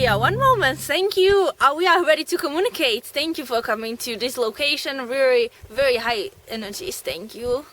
Yeah, one moment. Thank you. We are ready to communicate. Thank you for coming to this location. Very, very high energies. Thank you.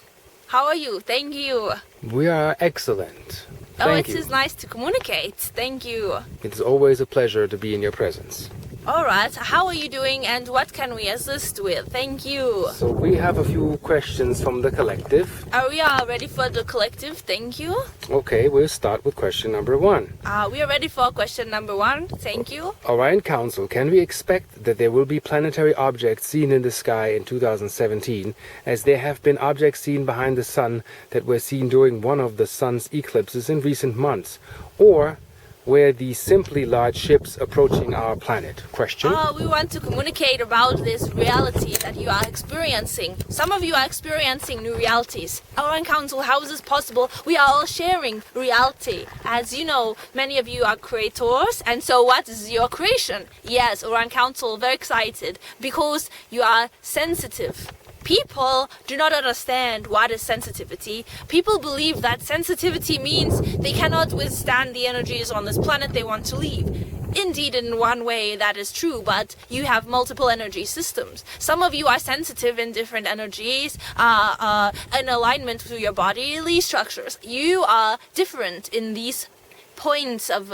How are you? Thank you. We are excellent. Thank you. It is nice to communicate. Thank you. It's always a pleasure to be in your presence. Alright, how are you doing and what can we assist with? Thank you. So we have a few questions from the collective. We are ready for the collective. Thank you. Okay, we'll start with question number 1. We are ready for question number 1. Thank you. Orion Council, can we expect that there will be planetary objects seen in the sky in 2017, as there have been objects seen behind the sun that were seen during one of the sun's eclipses in recent months? Or were these simply large ships approaching our planet? Question. We want to communicate about this reality that you are experiencing. Some of you are experiencing new realities. Orion Council, how is this possible? We are all sharing reality. As you know, many of you are creators. And so what is your creation? Yes, Orion Council, very excited because you are sensitive. People do not understand what is sensitivity. People believe that sensitivity means they cannot withstand the energies on this planet they want to leave. Indeed, in one way that is true, but you have multiple energy systems. Some of you are sensitive in different energies, in alignment to your bodily structures. You are different in these points of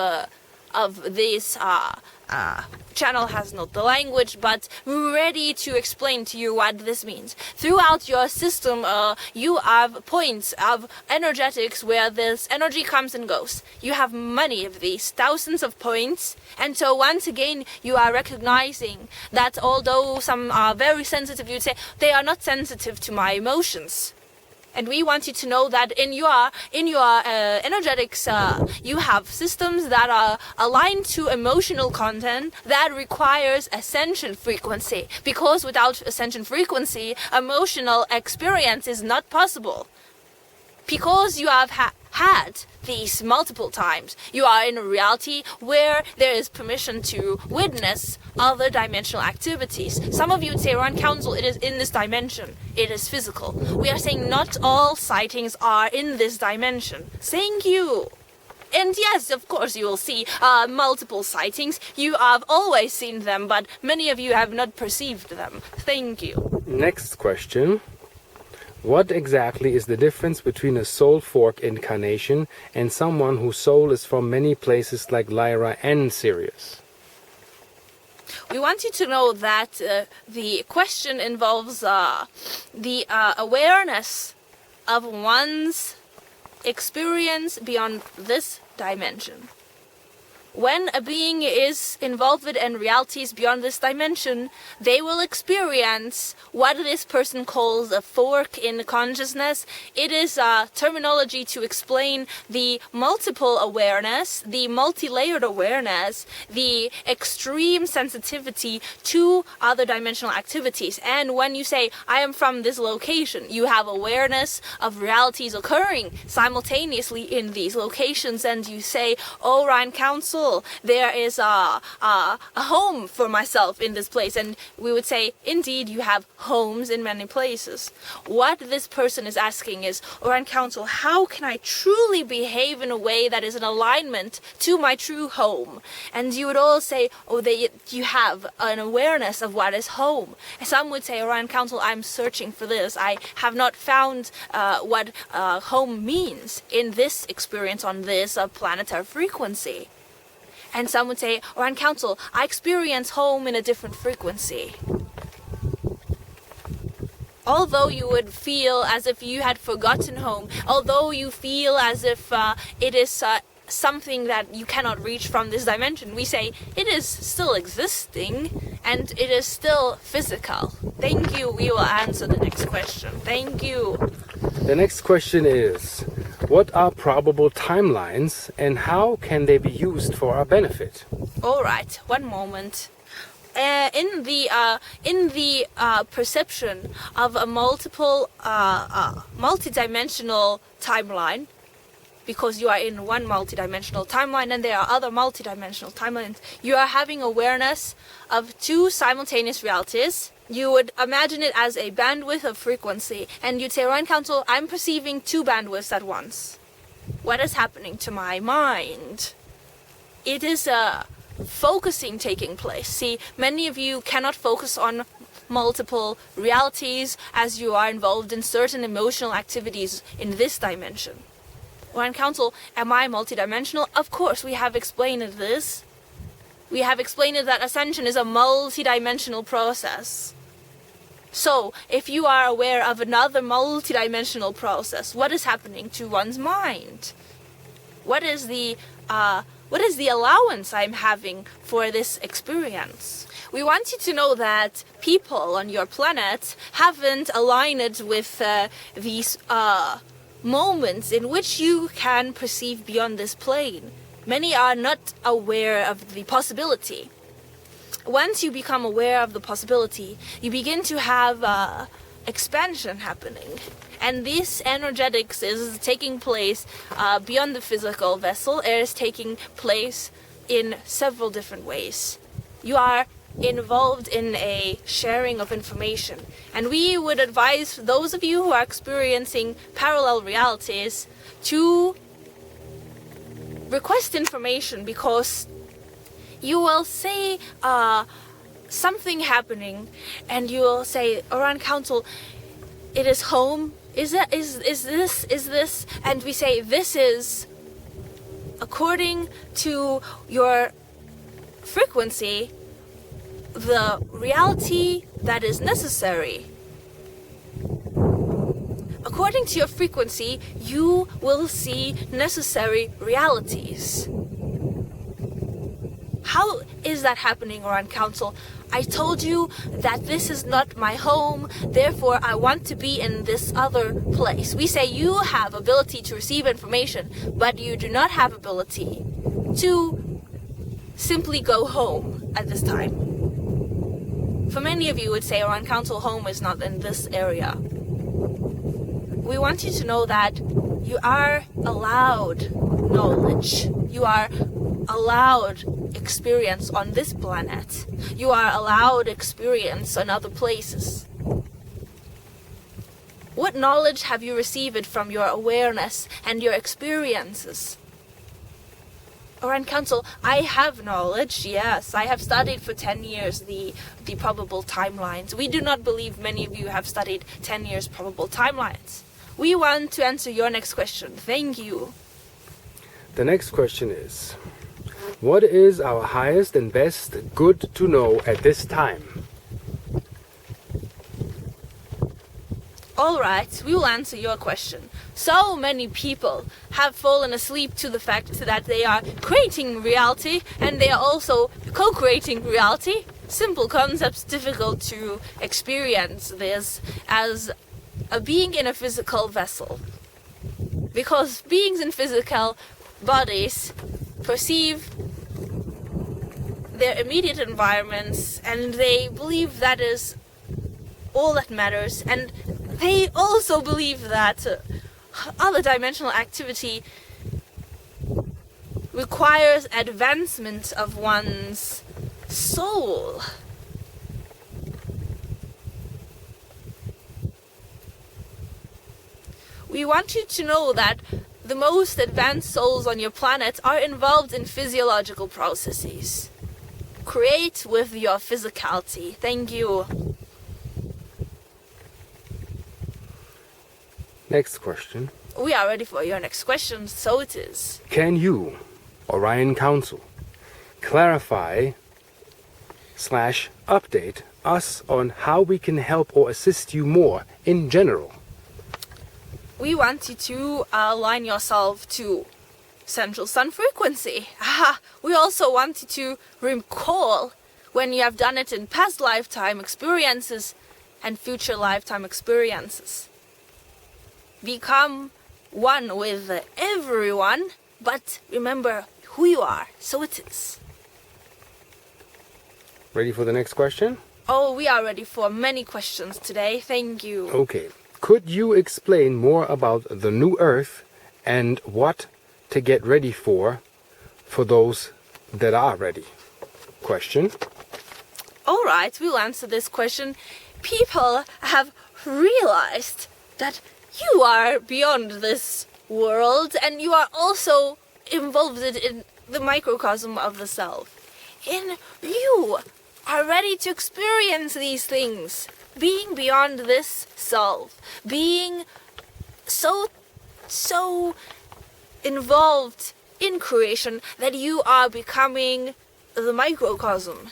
this channel has not the language, but we're ready to explain to you what this means. Throughout your system, you have points of energetics where this energy comes and goes. You have many of these, thousands of points, and so once again, you are recognizing that although some are very sensitive, you'd say, they are not sensitive to my emotions. And we want you to know that in your energetics, you have systems that are aligned to emotional content that requires ascension frequency. Because without ascension frequency, emotional experience is not possible. Because you have had these multiple times, you are in a reality where there is permission to witness other dimensional activities. Some of you would say, Orion Council, it is in this dimension. It is physical. We are saying not all sightings are in this dimension. Thank you. And yes, of course, you will see multiple sightings. You have always seen them, but many of you have not perceived them. Thank you. Next question. What exactly is the difference between a soul fork incarnation and someone whose soul is from many places like Lyra and Sirius? We want you to know that the question involves the awareness of one's experience beyond this dimension. When a being is involved in realities beyond this dimension, they will experience what this person calls a fork in consciousness. It is a terminology to explain the multiple awareness, the multi-layered awareness, the extreme sensitivity to other dimensional activities. And when you say, I am from this location, you have awareness of realities occurring simultaneously in these locations, and you say, Orion Council, there is a home for myself in this place. And we would say, indeed, you have homes in many places. What this person is asking is, Orion Council, how can I truly behave in a way that is in alignment to my true home? And you would all say, you have an awareness of what is home. Some would say, Orion Council, I'm searching for this. I have not found what home means in this experience on this planetary frequency. And some would say, Orion Council, I experience home in a different frequency. Although you would feel as if you had forgotten home, although you feel as if it is something that you cannot reach from this dimension, we say it is still existing and it is still physical. Thank you. We will answer the next question. Thank you. The next question is, what are probable timelines and how can they be used for our benefit? All right, one moment. In the perception of a multi-dimensional timeline, because you are in one multidimensional timeline and there are other multidimensional timelines, you are having awareness of two simultaneous realities. You would imagine it as a bandwidth of frequency, and you'd say, Orion Council, I'm perceiving two bandwidths at once. What is happening to my mind? It is a focusing taking place. See, many of you cannot focus on multiple realities as you are involved in certain emotional activities in this dimension. Orion Council, am I multidimensional? Of course, we have explained this. We have explained that ascension is a multidimensional process. So, if you are aware of another multidimensional process, what is happening to one's mind? What is the allowance I'm having for this experience? We want you to know that people on your planet haven't aligned with these moments in which you can perceive beyond this plane. Many are not aware of the possibility. Once you become aware of the possibility, you begin to have expansion happening. And this energetics is taking place beyond the physical vessel. It is taking place in several different ways. You are involved in a sharing of information. And we would advise those of you who are experiencing parallel realities to request information, because you will say something happening and you will say, Orion Council, it is home. Is this? And we say, this is according to your frequency, the reality that is necessary. According to your frequency, you will see necessary realities. How is that happening, Orion Council? I told you that this is not my home, therefore I want to be in this other place. We say you have ability to receive information, but you do not have ability to simply go home at this time. For many of you would say, Orion Council, home is not in this area. We want you to know that you are allowed knowledge. You are allowed experience on this planet. You are allowed experience on other places. What knowledge have you received from your awareness and your experiences? Orion Council, I have knowledge, yes. I have studied for 10 years the probable timelines. We do not believe many of you have studied 10 years probable timelines. We want to answer your next question. Thank you. The next question is, what is our highest and best good to know at this time? Alright, we will answer your question. So many people have fallen asleep to the fact that they are creating reality and they are also co-creating reality. Simple concepts, difficult to experience this as a being in a physical vessel. Because beings in physical bodies perceive their immediate environments and they believe that is all that matters, and they also believe that other dimensional activity requires advancement of one's soul. We want you to know that the most advanced souls on your planet are involved in physiological processes. Create with your physicality. Thank you. Next question. We are ready for your next question, so it is. Can you, Orion Council, clarify / update us on how we can help or assist you more in general? We want you to align yourself to Central Sun frequency. We also want you to recall when you have done it in past lifetime experiences and future lifetime experiences. Become one with everyone, but remember who you are, so it is. Ready for the next question? Oh, we are ready for many questions today, thank you. Okay. Could you explain more about the new Earth and what to get ready for those that are ready? Question. Alright, we'll answer this question. People have realized that you are beyond this world and you are also involved in the microcosm of the self. in you are ready to experience these things. Being beyond this self. Being so involved in creation that you are becoming the microcosm.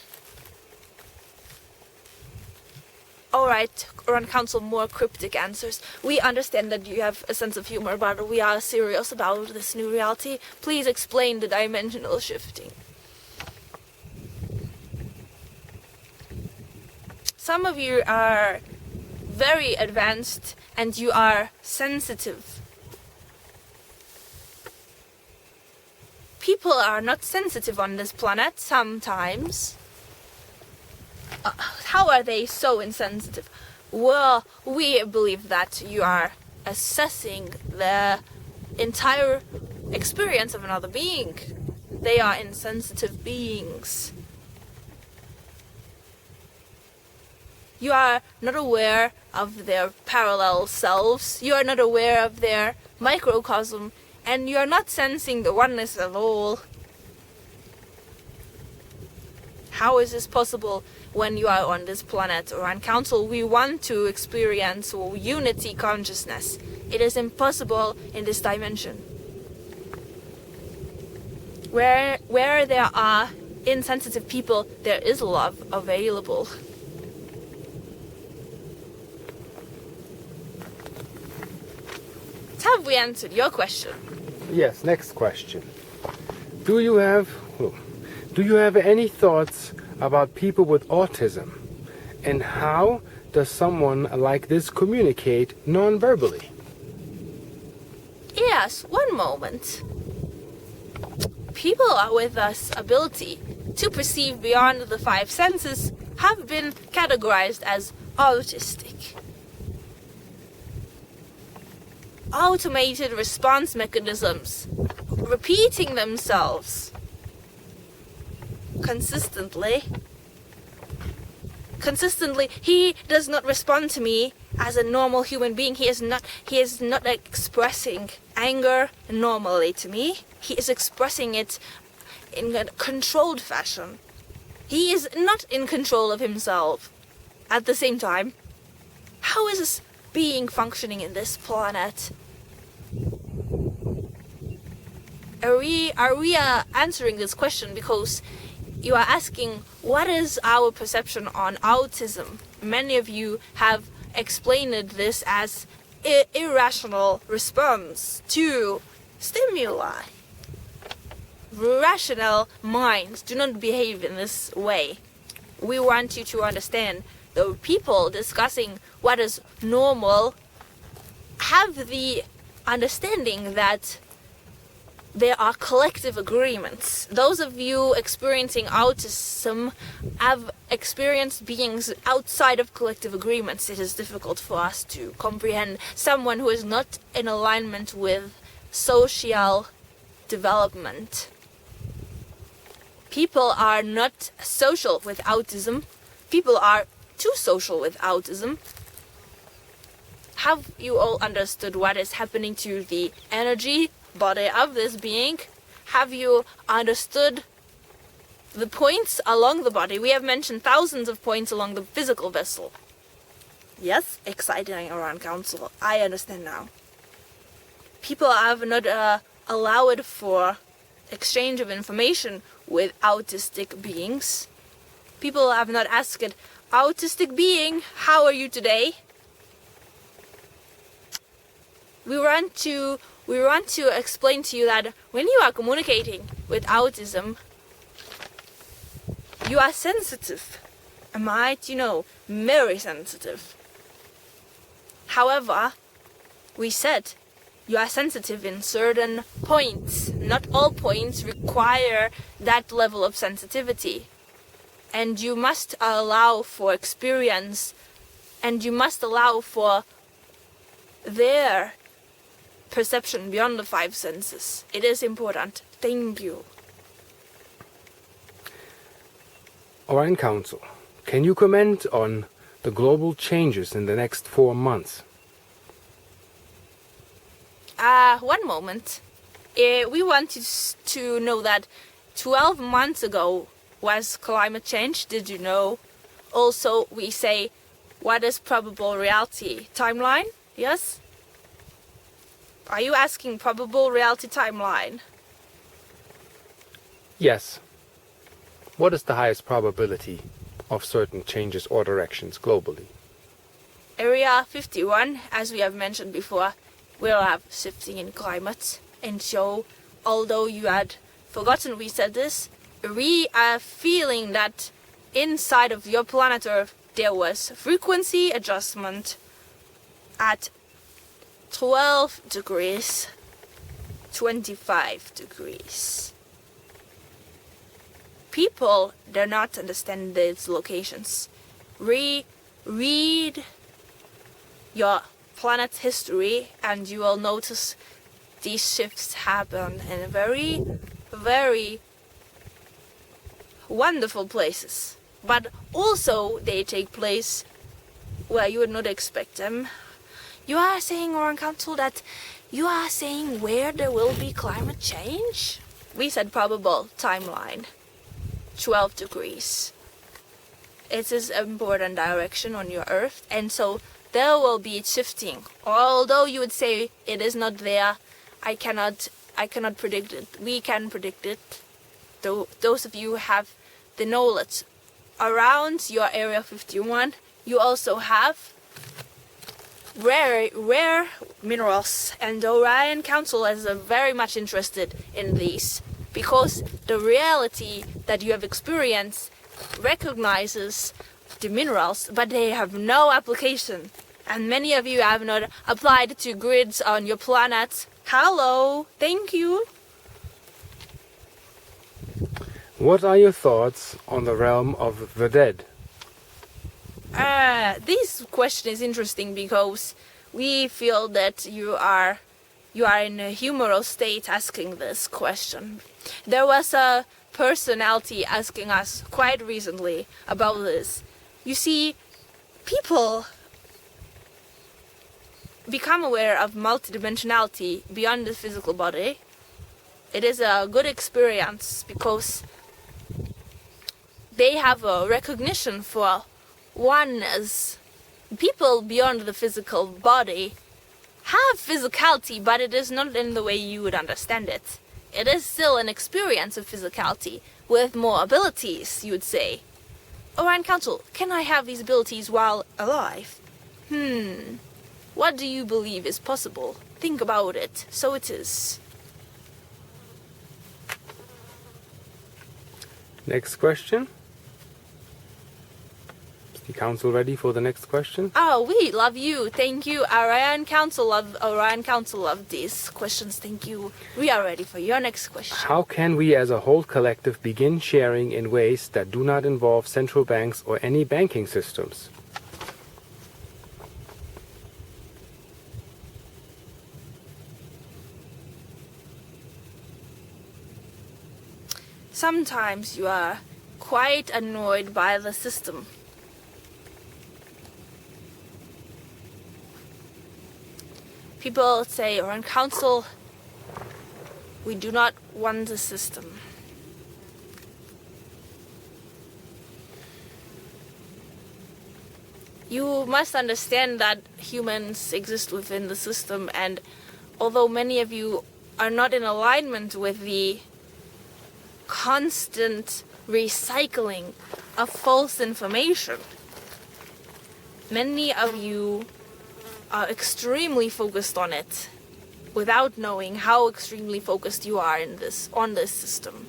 Alright, Orion Council, more cryptic answers. We understand that you have a sense of humor, but we are serious about this new reality. Please explain the dimensional shifting. Some of you are very advanced and you are sensitive. People are not sensitive on this planet sometimes. How are they so insensitive? Well, we believe that you are assessing the entire experience of another being. They are insensitive beings. You are not aware of their parallel selves. You are not aware of their microcosm. And you are not sensing the oneness at all. How is this possible when you are on this planet or on council? We want to experience unity consciousness. It is impossible in this dimension. Where there are insensitive people, there is love available. Have we answered your question? Yes, next question. Do you have any thoughts about people with autism? And how does someone like this communicate non-verbally? Yes, one moment. People with this ability to perceive beyond the five senses have been categorized as autistic. Automated response mechanisms, repeating themselves consistently. He does not respond to me as a normal human being. He is not expressing anger normally to me. He is expressing it in a controlled fashion. He is not in control of himself. At the same time, how is this being functioning in this planet? Are we answering this question because you are asking what is our perception on autism? Many of you have explained this as irrational response to stimuli. Rational minds do not behave in this way. We want you to understand the people discussing what is normal have the understanding that there are collective agreements. Those of you experiencing autism have experienced beings outside of collective agreements. It is difficult for us to comprehend someone who is not in alignment with social development. People are not social with autism. People are too social with autism. Have you all understood what is happening to the energy body of this being? Have you understood the points along the body? We have mentioned thousands of points along the physical vessel. Yes, exciting around council. I understand now. People have not allowed for exchange of information with autistic beings. People have not asked, autistic being, how are you today? We want to explain to you that when you are communicating with autism, you are sensitive. Very sensitive. However, we said you are sensitive in certain points. Not all points require that level of sensitivity. And you must allow for experience, and you must allow for their perception beyond the five senses. It is important. Thank you. Orion Council, can you comment on the global changes in the next 4 months? 1 moment. We want to know that 12 months ago, was climate change. Did you know? Also, we say, what is probable reality timeline? Yes? Are you asking probable reality timeline? Yes. What is the highest probability of certain changes or directions globally? Area 51, as we have mentioned before, will have shifting in climate. And so, although you had forgotten we said this, we are feeling that inside of your planet Earth there was frequency adjustment at 12 degrees, 25 degrees. People do not understand these locations. Read your planet's history and you will notice these shifts happen in very, very wonderful places. But also they take place where you would not expect them. You are saying, Orion Council, that you are saying where there will be climate change? We said probable timeline, 12 degrees. It is an important direction on your Earth, and so there will be shifting. Although you would say it is not there, I cannot predict it. We can predict it. Those of you who have the knowledge around your Area 51, you also have rare minerals, and the Orion Council is very much interested in these because the reality that you have experienced recognizes the minerals, but they have no application. And many of you have not applied to grids on your planet. Hello, thank you. What are your thoughts on the realm of the dead? This question is interesting because we feel that you are in a humorous state asking this question. There was a personality asking us quite recently about this. You see, people become aware of multidimensionality beyond the physical body. It is a good experience because they have a recognition for oneness. People beyond the physical body have physicality, but it is not in the way you would understand it. It is still an experience of physicality with more abilities, you would say. Orion Council, can I have these abilities while alive? What do you believe is possible? Think about it. So it is. Next question. Is the council ready for the next question? Oh, we love you. Thank you. Orion Council love these questions. Thank you. We are ready for your next question. How can we as a whole collective begin sharing in ways that do not involve central banks or any banking systems? Sometimes you are quite annoyed by the system. People say, Orion Council, we do not want the system. You must understand that humans exist within the system, and although many of you are not in alignment with the constant recycling of false information, many of you are extremely focused on it without knowing how extremely focused you are on this system.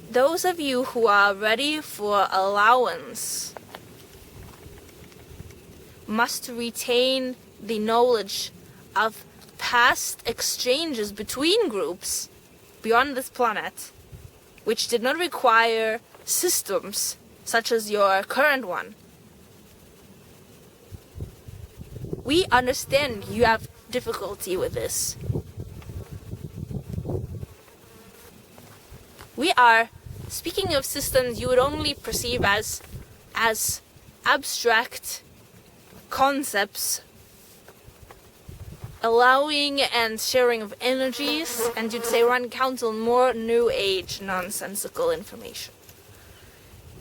Those of you who are ready for allowance must retain the knowledge of past exchanges between groups beyond this planet, which did not require systems such as your current one. We understand you have difficulty with this. We are speaking of systems you would only perceive as abstract concepts allowing and sharing of energies, and you'd say run council more new age nonsensical information.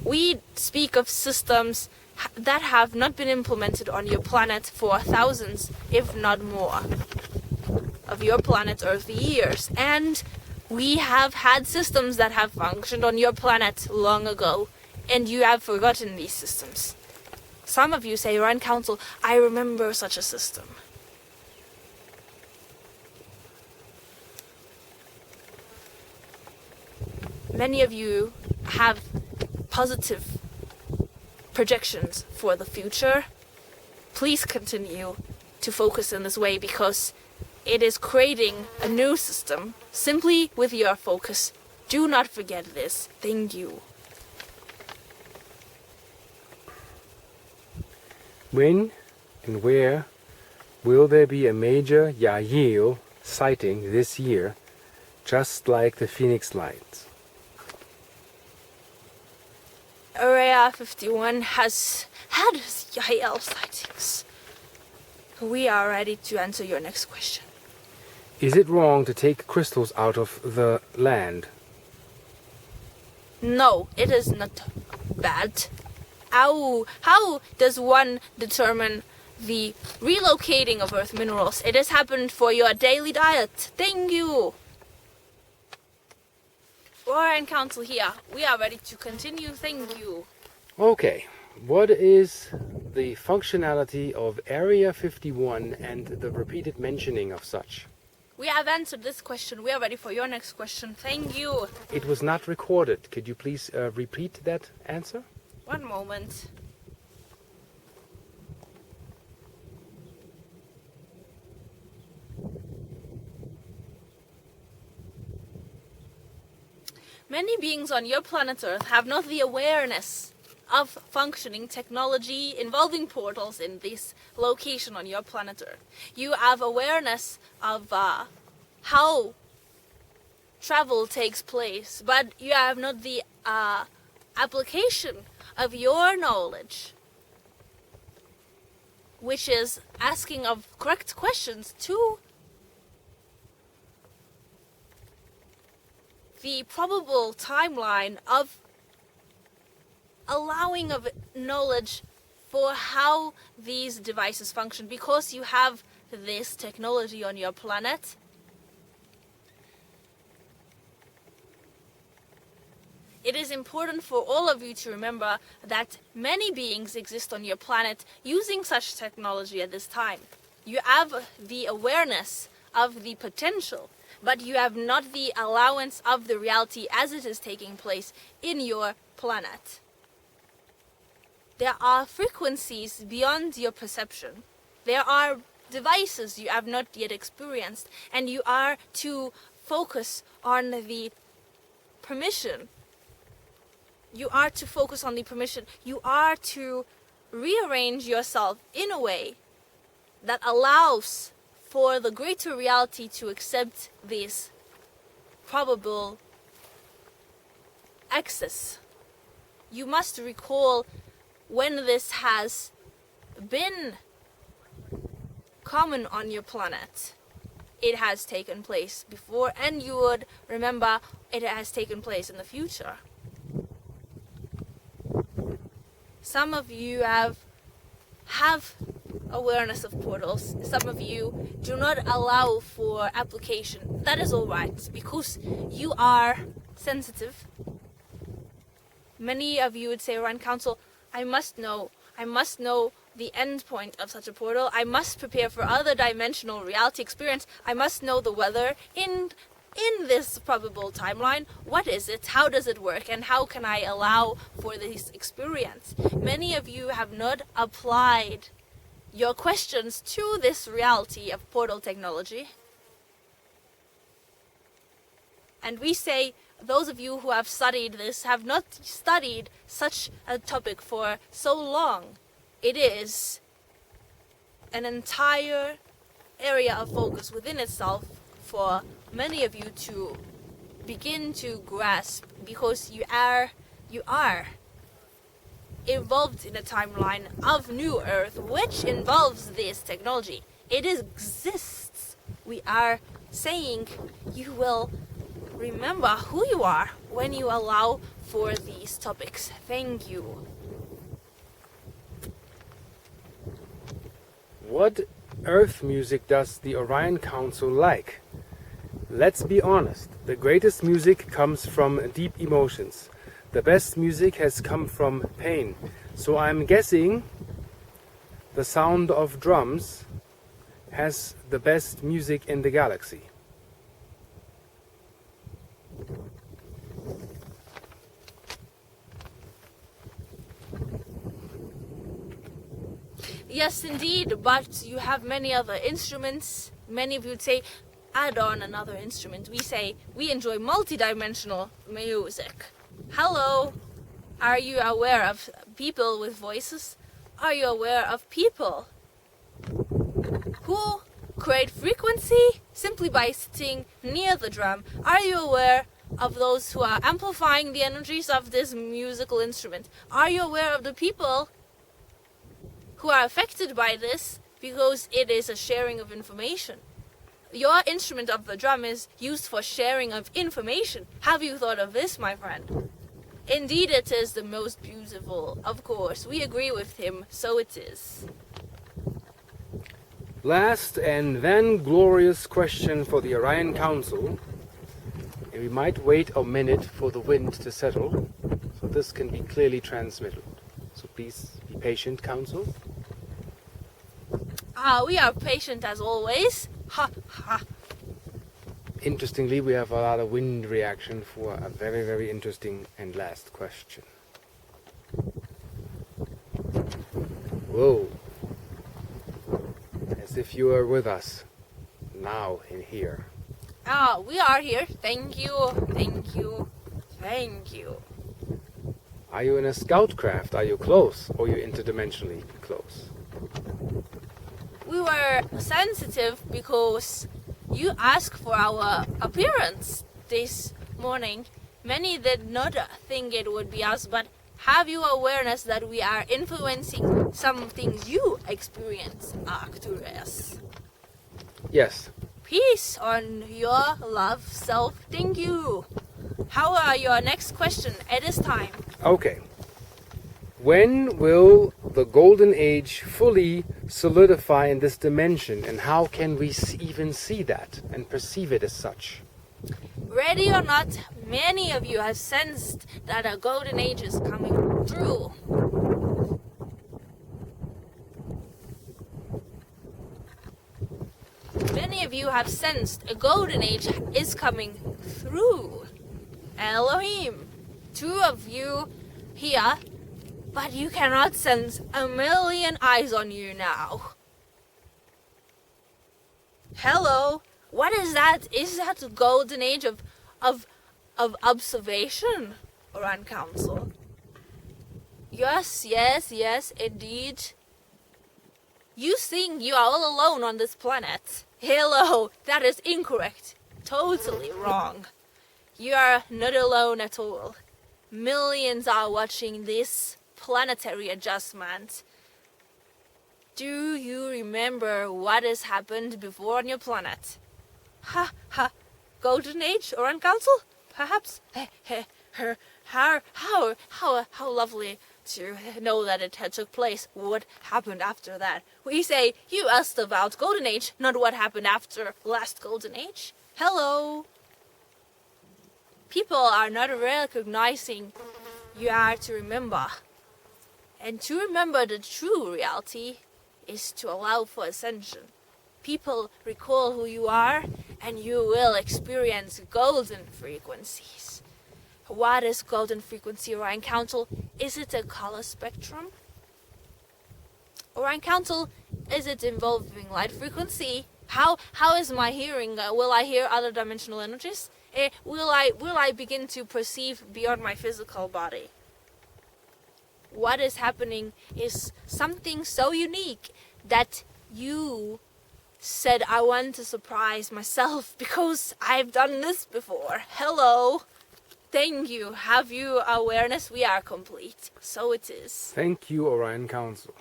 We speak of systems that have not been implemented on your planet for thousands, if not more, of your planet Earth years. And we have had systems that have functioned on your planet long ago, and you have forgotten these systems. Some of you say, Run Council, I remember such a system. Many of you have positive projections for the future. Please continue to focus in this way, because it is creating a new system simply with your focus. Do not forget this. Thank you. When and where will there be a major Yael sighting this year, just like the Phoenix Lights? Area 51 has had Yael sightings. We are ready to answer your next question. Is it wrong to take crystals out of the land? No, it is not bad. How does one determine the relocating of earth minerals? It has happened for your daily diet. Thank you. Orion Council here. We are ready to continue. Thank you. Okay, what is the functionality of Area 51 and the repeated mentioning of such? We have answered this question. We are ready for your next question. Thank you. It was not recorded. Could you please repeat that answer? One moment. Many beings on your planet Earth have not the awareness of functioning technology involving portals in this location on your planet Earth. You have awareness of how travel takes place, but you have not the application of your knowledge, which is asking of correct questions to the probable timeline of allowing of knowledge for how these devices function, because you have this technology on your planet. It is important for all of you to remember that many beings exist on your planet using such technology at this time. You have the awareness of the potential, but you have not the allowance of the reality as it is taking place in your planet. There are frequencies beyond your perception. There are devices you have not yet experienced, and you are to focus on the permission. You are to focus on the permission. You are to rearrange yourself in a way that allows for the greater reality to accept this probable access. You must recall when this has been common on your planet. It has taken place before, and you would remember it has taken place in the future. Some of you have awareness of portals. Some of you do not allow for application. That is all right, because you are sensitive. Many of you would say, Run Council, I must know the end point of such a portal. I must prepare for other dimensional reality experience. I must know the weather in this probable timeline. What is it? How does it work? And how can I allow for this experience? Many of you have not applied your questions to this reality of portal technology. And we say, those of you who have studied this have not studied such a topic for so long. It is an entire area of focus within itself for many of you to begin to grasp, because you are involved in a timeline of New Earth which involves this technology. It exists. We are saying you will remember who you are when you allow for these topics. Thank you. What Earth music does the Orion Council like? Let's be honest, the greatest music comes from deep emotions. The best music has come from pain. So I'm guessing the sound of drums has the best music in the galaxy. Yes, indeed, but you have many other instruments. Many of you would say, add on another instrument. We say, we enjoy multidimensional music. Hello, are you aware of people with voices? Are you aware of people who create frequency simply by sitting near the drum? Are you aware of those who are amplifying the energies of this musical instrument? Are you aware of the people who are affected by this because it is a sharing of information? Your instrument of the drum is used for sharing of information. Have you thought of this, my friend? Indeed, it is the most beautiful. Of course, we agree with him, so it is. Last and then glorious question for the Orion Council. And we might wait a minute for the wind to settle, so this can be clearly transmitted. So please be patient, Council. We are patient as always. Ha ha. Interestingly, we have a lot of wind reaction for a very, very interesting and last question. Whoa. As if you are with us, now and here. We are here. Thank you. Thank you. Thank you. Are you in a scout craft? Are you close? Or are you interdimensionally close? We were sensitive because you asked for our appearance this morning. Many did not think it would be us, but have you awareness that we are influencing some things you experience, Arcturus? Yes. Peace on your love self. Thank you. How are your next question at this time? Okay. When will the Golden Age fully solidify in this dimension, and how can we even see that and perceive it as such? Ready or not, many of you have sensed that a golden age is coming through. Many of you have sensed a golden age is coming through. Elohim, 2 of you here, but you cannot sense a million eyes on you now. Hello, what is that? Is that the golden age of observation, Orion Council? Yes, indeed. You think you are all alone on this planet. Hello, that is incorrect. Totally wrong. You are not alone at all. Millions are watching this planetary adjustment. Do you remember what has happened before on your planet? Ha ha. Golden Age, Orion Council? Perhaps? How lovely to know that it had took place. What happened after that? We say, you asked about Golden Age, not what happened after last Golden Age. Hello. People are not recognizing. You are to remember. And to remember the true reality is to allow for ascension. People recall who you are, and you will experience golden frequencies. What is golden frequency, Orion Council? Is it a color spectrum? Orion Council, is it involving light frequency? How is my hearing? Will I hear other dimensional energies? Will I begin to perceive beyond my physical body? What is happening is something so unique that you said, I want to surprise myself because I've done this before. Hello. Thank you. Have you awareness? We are complete. So it is. Thank you, Orion Council.